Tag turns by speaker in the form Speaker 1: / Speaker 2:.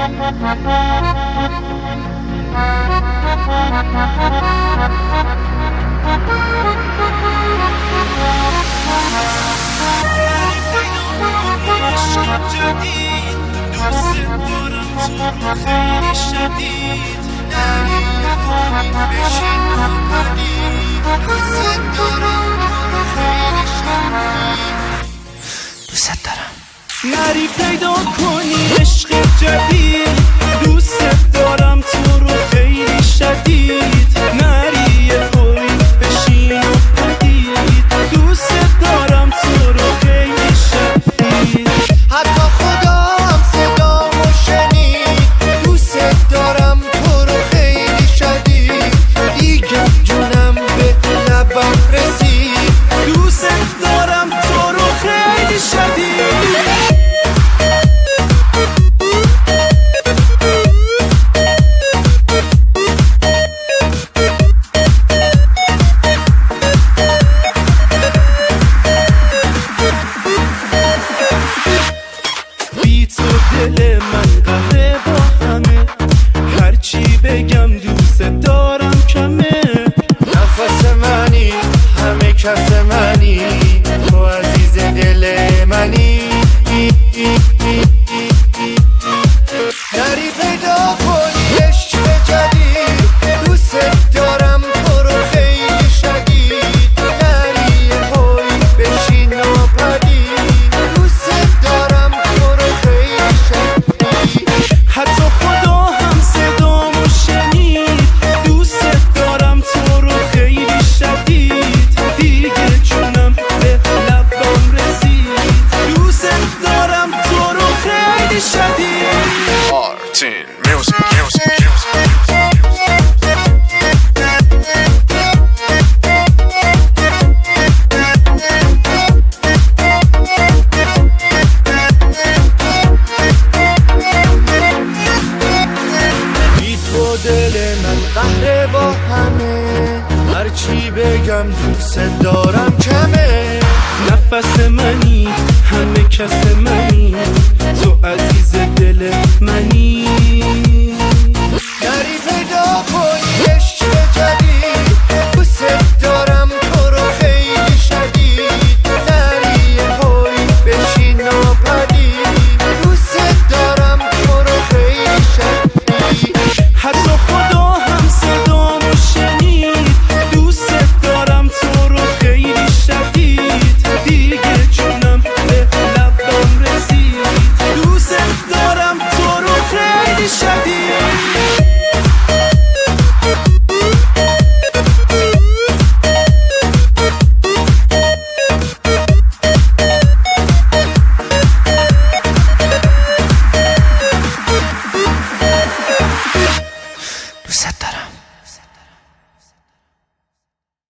Speaker 1: خیلی شدید نری بشین اومدی دوست دارم تو خیلی شدید دوست دارم نری پیدا کنی عشق جدید دوست دارم تو رو خیلی شدید نری یه خوی بشین اومدید دوست دارم تو رو خیلی شدید حتی خدا هم صدامو شنید دوست دارم تو رو خیلی شدید دیگه جونم به لبم رسید دوست دارم تو رو خیلی شدید دل من قهره با همه هرچی بگم دوست دارم کمه نفس منی همه کس منی تو عزیز دل منی نری پیدا کنی عشق جدید دوست دارم تو رو خیلی شدید نری پای بشین و پدید دوست دارم تو رو خیلی شدید حتی خدا هم صدامو شنید دوست دارم تو رو خیلی شدید دیگه جونم به لبام رسید دوست دارم تو رو خیلی شدید
Speaker 2: Martin Music
Speaker 1: بی تو دل من قهره با همه هرچی بگم دوست دارم کمه نفس منی همه کس منی